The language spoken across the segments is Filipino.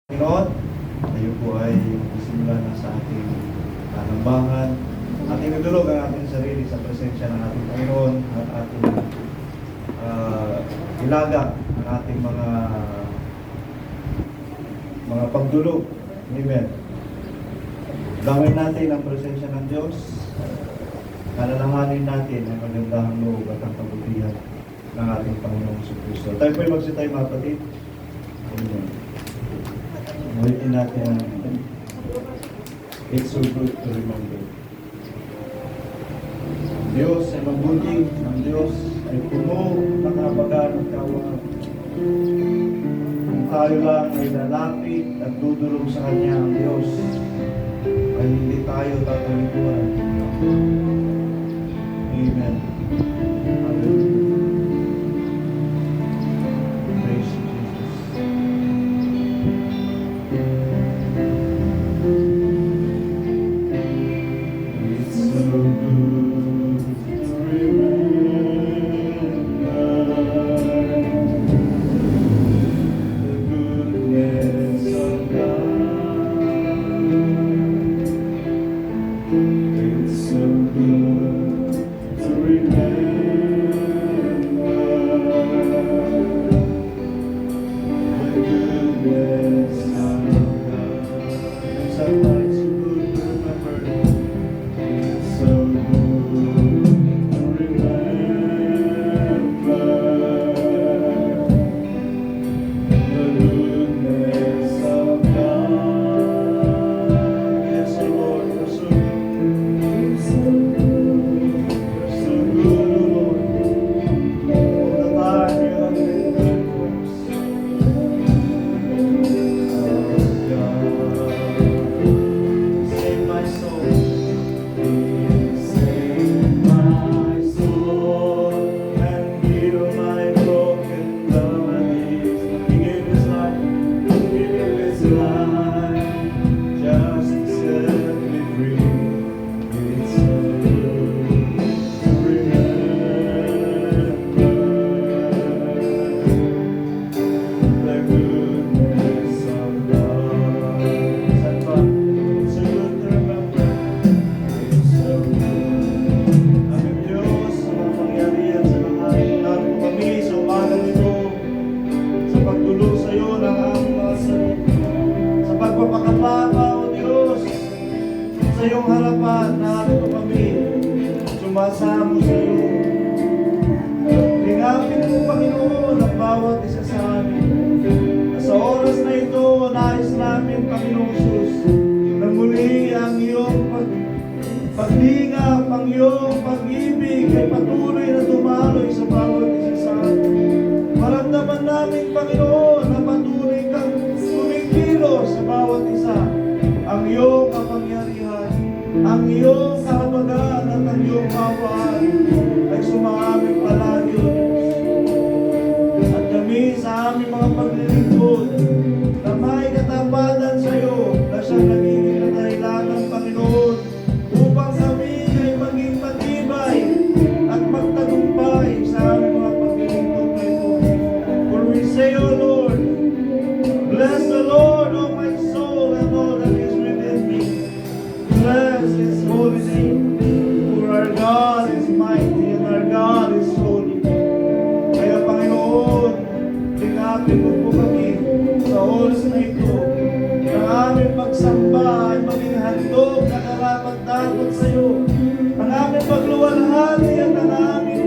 Panginoon, tayo po ay magsisimula na sa ating panambangan. Ating nagdulog ang ating sarili sa presensya ng ating Panginoon at ating ilaga ang ating mga pagdulog. Amen. Gawin natin ang presensya ng Diyos. Alalahanin natin ang magandang loob at ang kabutihan ng ating Panginoong Kristo. Tayo po ay magsitay mga kapatid. Amen. Ulitin natin, it's so good to remember. Ang Diyos ay mabuti, ang Diyos ay puno ng kahabagan at kaawaan. Kung tayo lang ay lalapit at dudulog sa Kanya, ang Diyos ay hindi tayo tatalikuran. Amen. Hallelujah. Praise you, Jesus. It's so good to remember the goodness of God. It's so good to remember the goodness of God. Sometimes it's good to remember. It's so good to remember the goodness of God. Yes, Lord, you're so good. You're so good, Lord. All the time you have been good for us. Oh, God. Save my soul. Save my soul and heal my broken bodies. He gave His life. He gave His life just to set me free. It's so good to remember the goodness of God. Saan ba? It's so good to remember. It's so good. Aming Diyos, sa mga pangyarihan sa lahat, namin kami sa umagang ito, sa pagtulog sa iyo ng aming mga sarili, sa pagpapakabata, O Diyos, sa iyong harapan, narito kami, sumasamo sa iyo. Lingapin mo, Panginoon, ang bawat isa sa amin. Na sa oras na ito, nais namin, Panginoon Jesus, na muli ang iyong paglingap, ang iyong pag-ibig ay patuloy na dumaloy sa bawat isa sa amin. Maramdaman namin, Panginoon, na patuloy kang kumikilos sa bawat isa. Ang iyong kapangyarihan, ang iyong kahabagan at ang iyong kaawaan ay sumaamin palagi, O Diyos. At kami sa aming mga paglilingkod na may katapatan sa iyo na siyang nagiging kadahilanan, Panginoon, upang kami ay maging matibay at magtagumpay sa aming mga paglilingkod na ito. For we say, O Lord, bless the Lord, O my soul, and all that is within me. Bless His holy name. For our God is mighty and our God is holy. Kaya, Panginoon, tingapin mo po kami sa oras na ito. Ang aming pagsamba ay maging handog na karapat-dapat sa iyo. Ang aming pagluwalhati at ang aming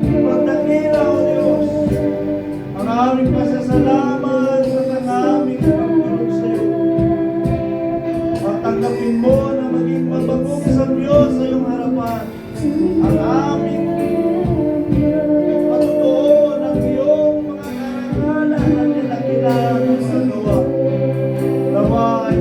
pagdakila, O Diyos. Ang aming pasasalamat at ang aming pagtulog sa iyo. Matanggapin mo na maging mabagong sa Diyos sa iyong harapan. Ang aming patutuon ng iyong mga karangalan at kinakilangan sa gawa. Nawa ay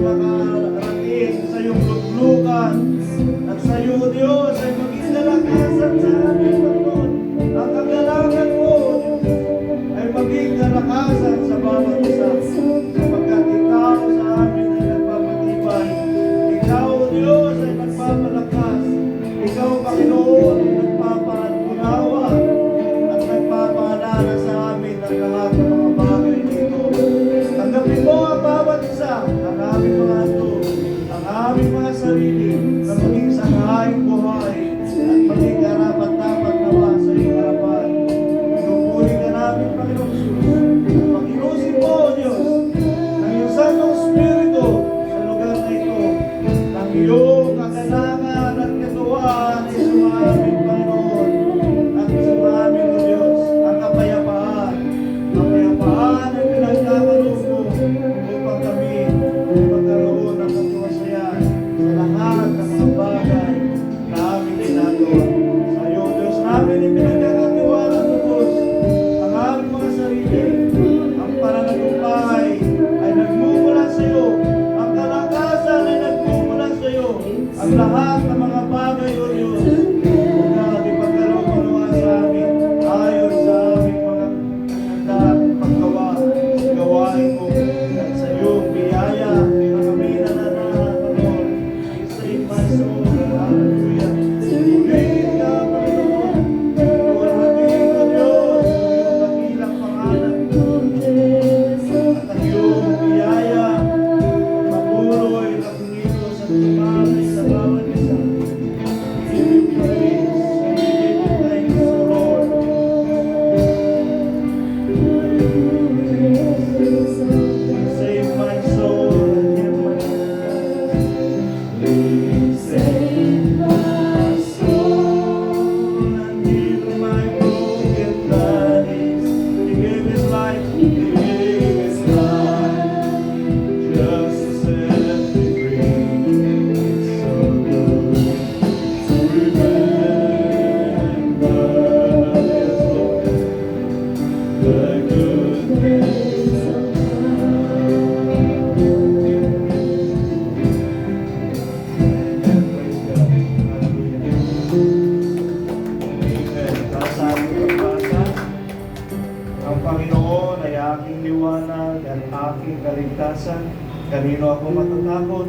aking kaligtasan. Kanino ako matatakot?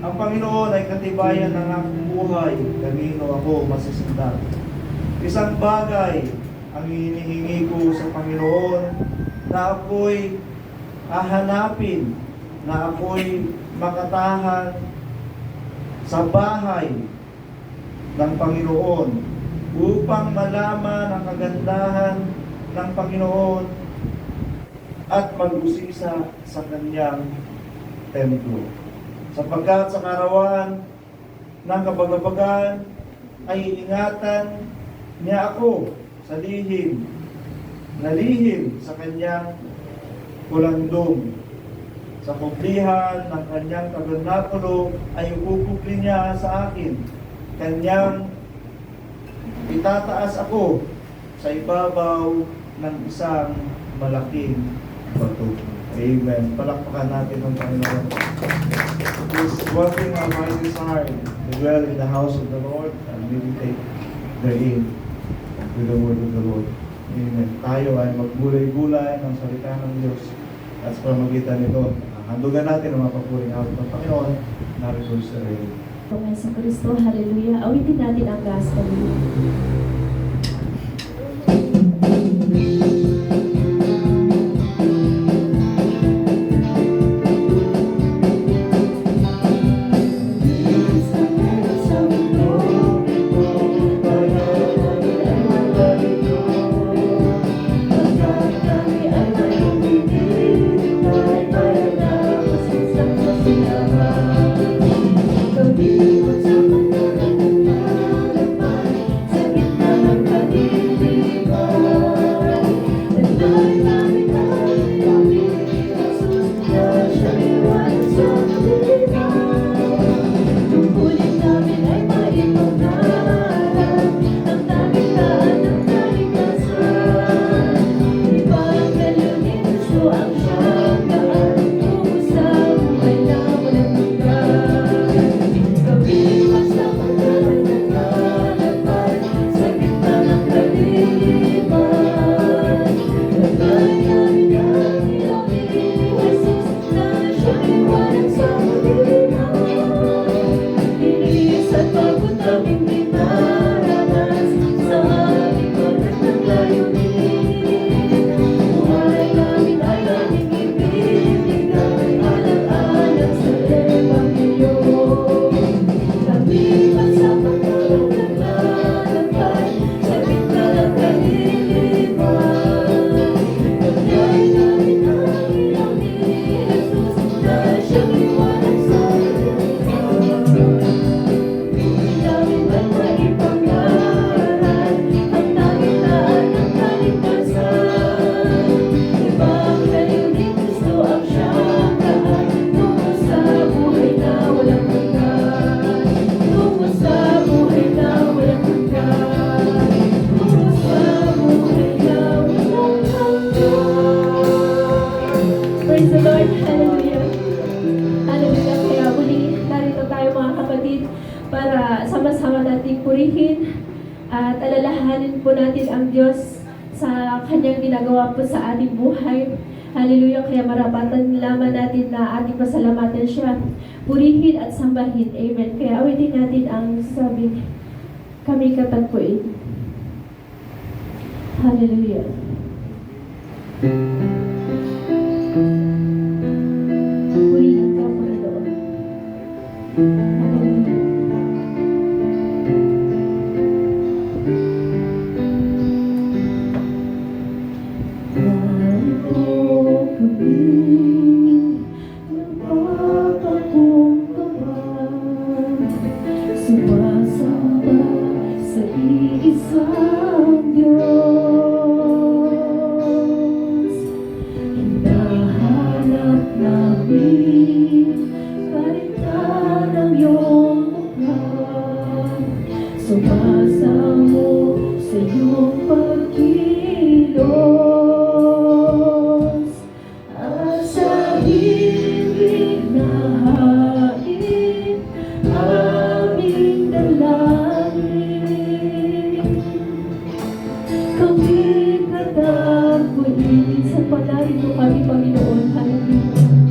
Ang Panginoon ay katibayan ng aking buhay. Kanino ako masisindak? Isang bagay ang hinihingi ko sa Panginoon, na ako'y hahanapin, na ako'y makatahan sa bahay ng Panginoon upang malaman ang kagandahan ng Panginoon at mag-usisa sa kanyang templo. Sapagkat sa karawan ng kabagabagan ay ingatan niya ako sa lihim sa kanyang kulandong. Sa kublihan ng kanyang tabernakulo ay ukukupli niya sa akin. Kanyang itataas ako sa ibabaw ng isang malaking bato. Amen. Palakpakan natin ang Panginoon. This is one thing of my desire, to dwell in the house of the Lord and meditate therein with the word of the Lord. Amen. Tayo ay magbulay-bulay ng salita ng Diyos at sa pamagitan nito, handugan natin ang mga papuring awit ng Panginoon. Narito sa rin. Panginoon sa Kristo, hallelujah. Awitin natin ang gospel. Praise the Lord. Hallelujah. Hallelujah. Kaya muli, narito tayo mga kapatid para sama-sama nating purihin at alalahanin po natin ang Diyos sa Kanyang ginagawa po sa ating buhay. Hallelujah. Kaya marapatan lamang natin na ating pasalamatan siya. Purihin at sambahin. Amen. Kaya awitin natin ang sabing kami katagpuin. Hallelujah. Purihin ka, Panginoon. Hallelujah. Narito kami, nagpapagkumpaban, sumasamba sa iisang Diyos. Hinahanap namin kahit ng iyong mukha, sumasamo sa iyong pagkilos, at sa ibig na hain aming dalangin. Kami katagpuin, sa palarin mo kami, Panginoon. Hallelujah.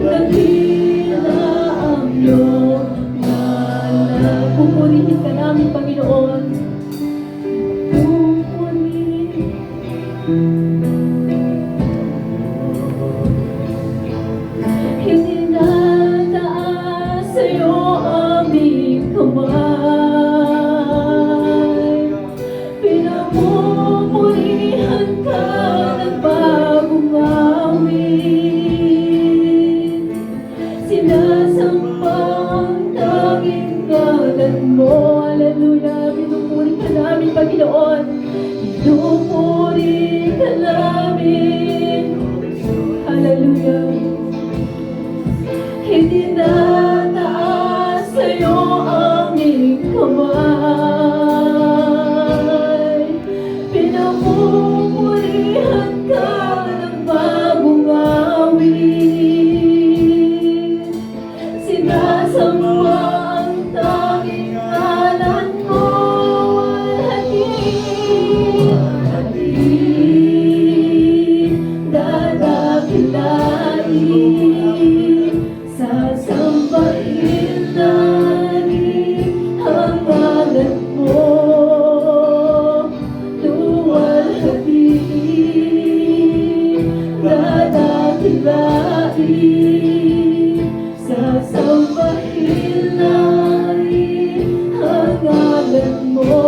Dakila ang iyong ngalan. Pupurihin ka namin, Panginoon. Pupurihin. Itinataas sa'yo aming kamay. Pinamumurihan ka ng bagong awit. Sinasamba ang tanging ngalan mo. Hallelujah. Pinupuri ka namin, Panginoon. Pinupuri ka namin. Hallelujah. Itinataas sa'yo aming kamay. Pinamumurihan ka ng bagong awit. Sinasamba ang tanging ngalan mo. Dadakilain, sasambahin namin ang ngalan mo. Luwalhatiin, dadakilain, sasambahin namin ang ngalan mo.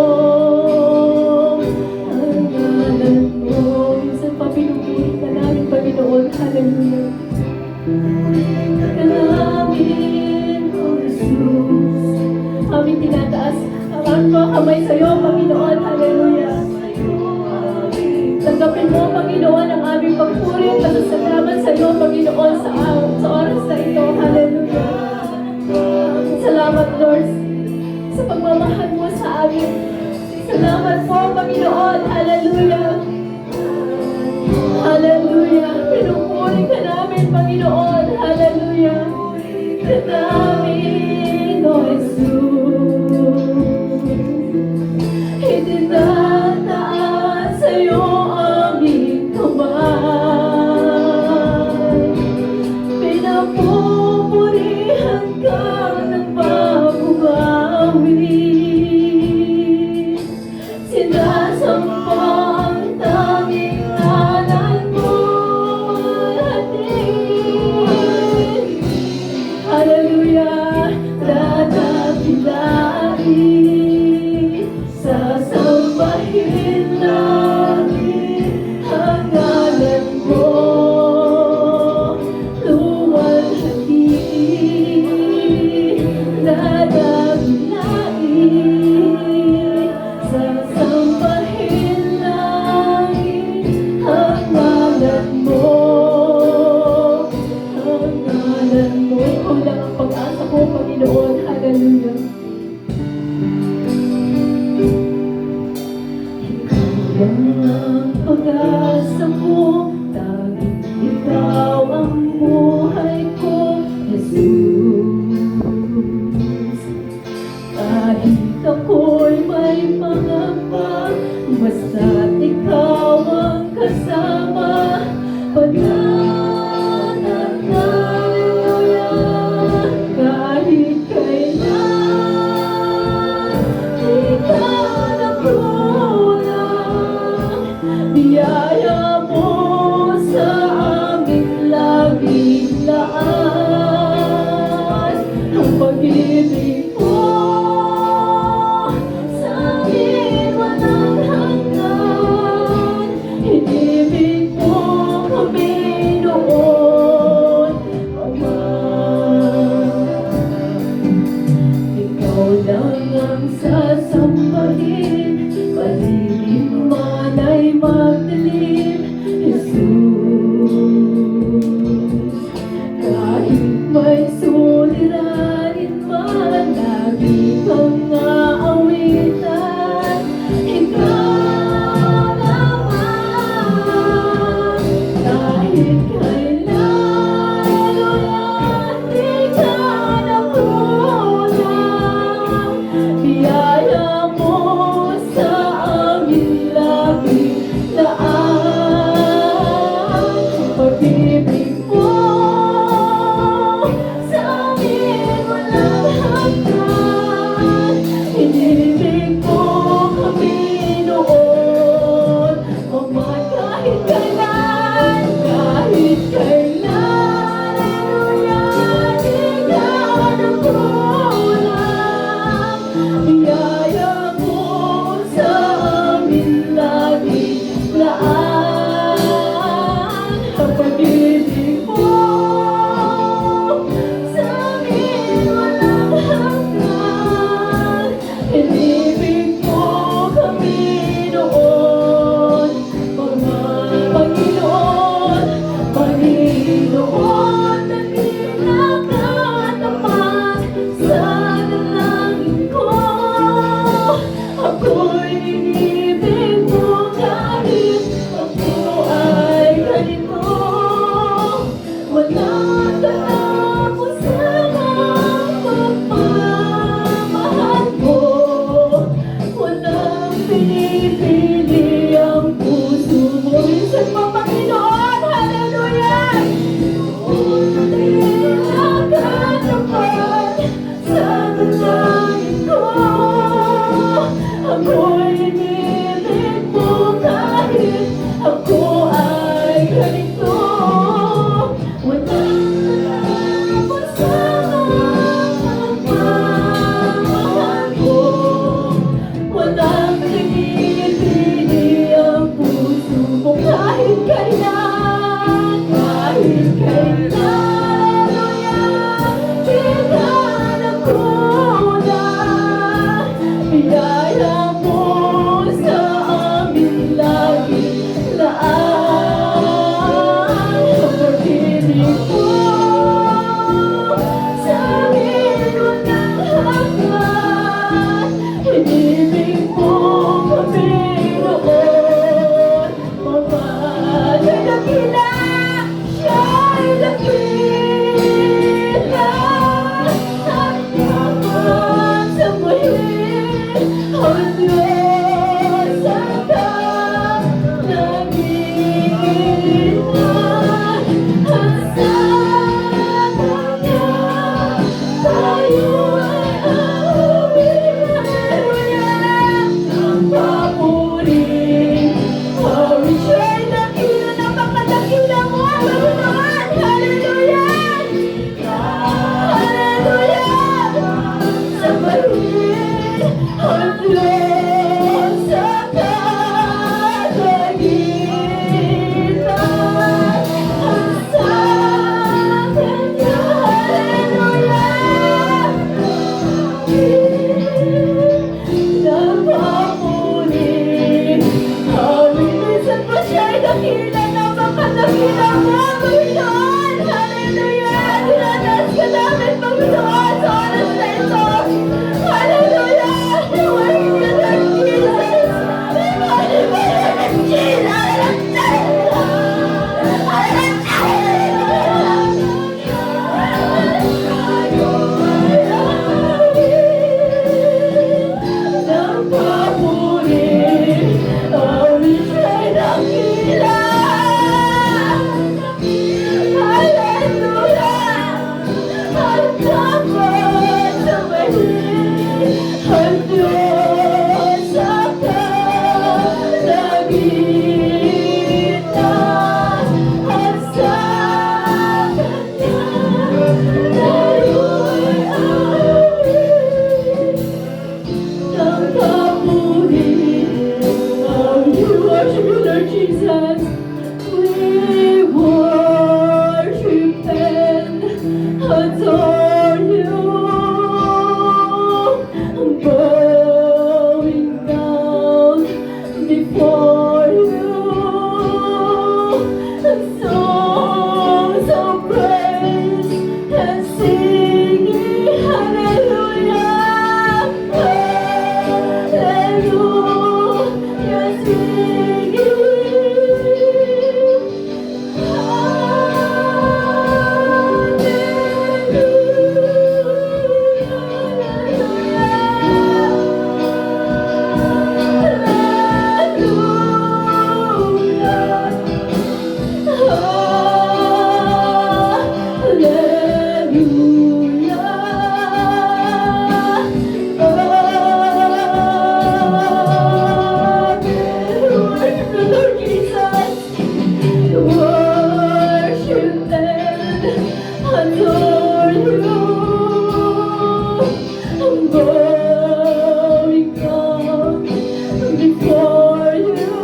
Ang ngalan mo. Minsan pa pinupuri ka namin, Panginoon. Hallelujah. Namin, O Jesus. Aming tinataas ang aming mga kamay sa iyo, Panginoon. Hallelujah. Tanggapin mo, Panginoon, ang aming pagpuri at pasasalamat sa iyo, Panginoon, sa oras na ito. Hallelujah. Salamat, Lord, sa pagmamahal mo sa amin. Salamat po, Panginoon. Hallelujah. Hallelujah. Pinupuri ka namin, Panginoon. Hallelujah. Ka namin, O Jesus. Itinataas sa'yo aming kamay. Pinapupurihan ka ng bagong awit. Sinasamba ang tanging ngalan mo. Hallelujah. Dadakilain, sasambahin namin ang ngalan mo. Luwalhatiin, dadakilain, sasambahin namin ang ngalan mo. Ang ngalan mo. Ikaw lang ang pag-asa ko, Panginoon. Hallelujah. Ikaw lang ang pag-asa ko, tanging ikaw ang buhay ko, Jesus. Kahit ako'y may pangamba, basta't ikaw ang kasama. Hallelujah. Kahit kailan di ka nakulang, biyaya mo sa aming laging laan. Ang pag-ibig mo sa amin walang hanggan. Hindi kahit kailan, kahit kailan, Hallelujah, pinanakunan, biyaya mo sa amin laging laan, ang pag-ibig mo sa amin walang hanggan, inibig mo kami noon, mga dakila, siya'y dakila, at yaman sa muli, ang Diyos ang kalangitan, at sa Kanya tayo ay aamin, Hallelujah, ang papuri. Oh, siya'y dakila, napakadakila mo, Panginoon, Hallelujah, Hallelujah, sa muli, ang Diyos ang kalangitan, at sa Kanya, Hallelujah, napapuri. Minsan po siya'y dakila, napakadakila mo, Panginoon, Hallelujah, dinadaas ka namin, Panginoon, sa oras na ito, Hallelujah, nawahin ka ng Jesus, nawahin ka ng Jesus, Jesus, we worship and adore you, bowing down before you, songs of praise and singing hallelujah, hallelujah, singing worship and adore you, bowing down before you,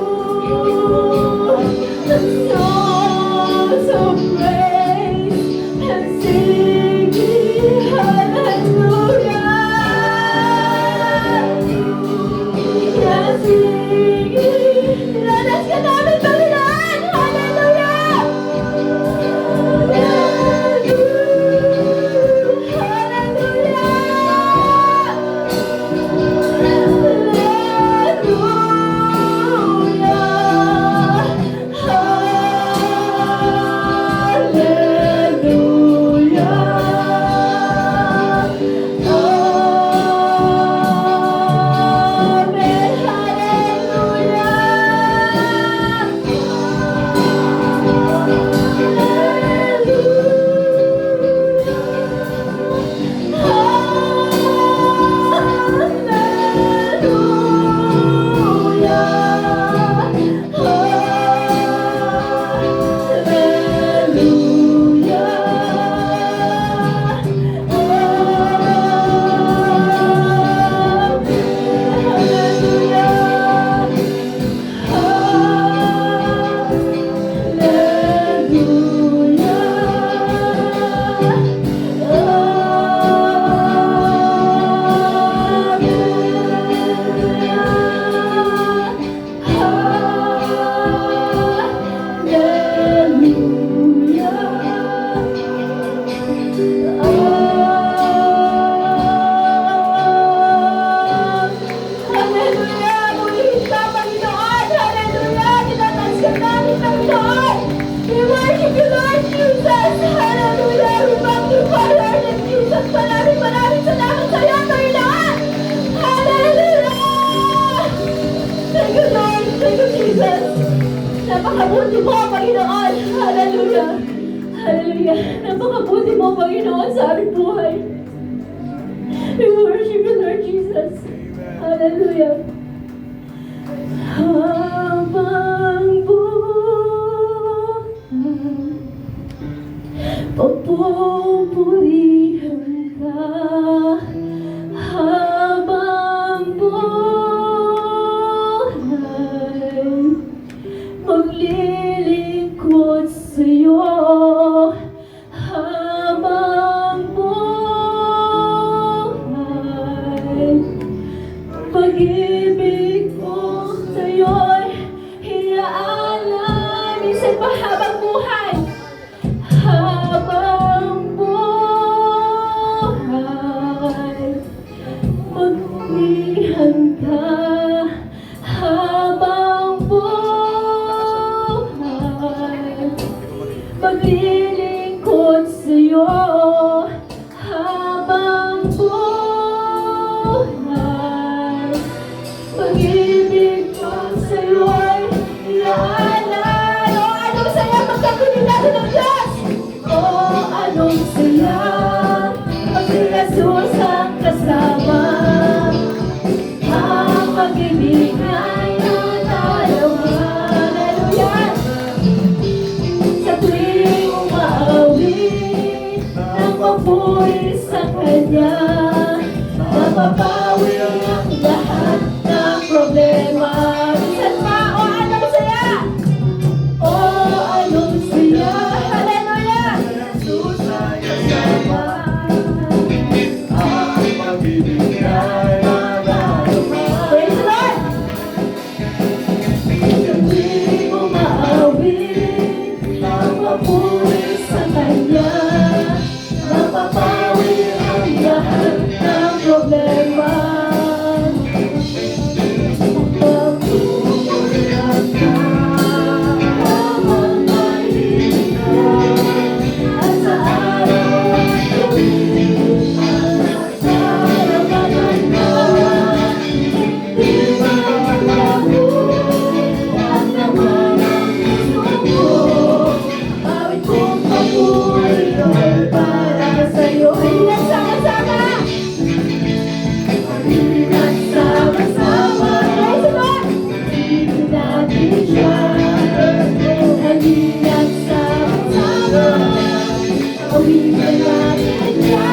songs of praise and singing hallelujah, singing, dadas ka namin, Panginoon, hallelujah. Napakabuti mo, Panginoon. Hallelujah. Hallelujah. Napakabuti mo, Panginoon, sa aming buhay. We worship you, Lord Jesus. Hallelujah. Habang buhay, papupurihan ka. Habang buhay, maglilingkod sa'yo. Habang buhay, pag-ibig ko sa'yo'y inaalam. Minsan pa habang buhay, habang buhay, maglihan ka. Habang buhay, maglilingkod sa'yo. Habang buhay, pag-ibig ko sa'yo'y inaalam. O anong saya magkakunin natin ng Diyos? O anong saya pag si Jesus ang kasama. Ang pag-ibig ay nadalawa. Hallelujah! Sa tuwing umaawit ng papuri sa Kanya, napapawi ang lahat ng problema. Minsan pa, o anong saya? O anong saya? Hallelujah! Jesus ay kasama. Ang pag-ibig ay nadaluma. Praise the Lord! Sa tuwing umaawit ng papuri sa Kanya, napapawi ang lahat ng problema. Pagpupurihan ka, habang maliit at sa araw at gabi, at sa harapan mo, hindi magbabago ang laman ng puso ko. Bawat kong papuri ay para sa'yo. Halina't sama-sama! Halina't sama-sama! Praise the Lord! Halina't natin siya. Halina't sama-sama. Awitin natin siya.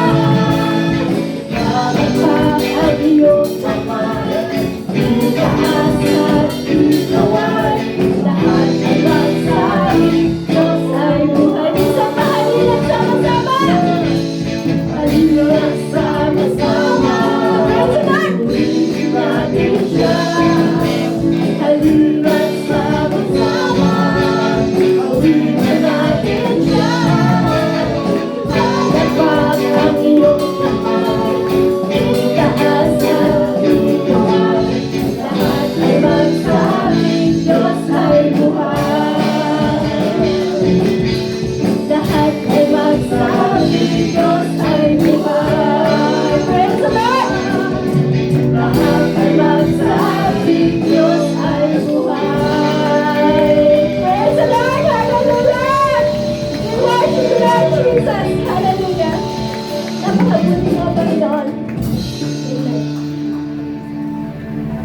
Kapag ang iyong kamay, itaas at ikawan, lahat ay magsabi, Diyos ay buhay. Isang halina't sama-sama! Halina't sama-sama! Praise the Lord! Awitin natin siya. Halina't sama-sama. Awitin natin siya. Kapag ang iyong kamay, itaas at ikawan, lahat ay magsabi, Diyos ay buhay. Lahat ay magsabi, Diyos ay buhay. Praise the Lord! Lahat ay magsabi, Diyos ay buhay. Praise the Lord! Hallelujah! We worship you, Lord Jesus!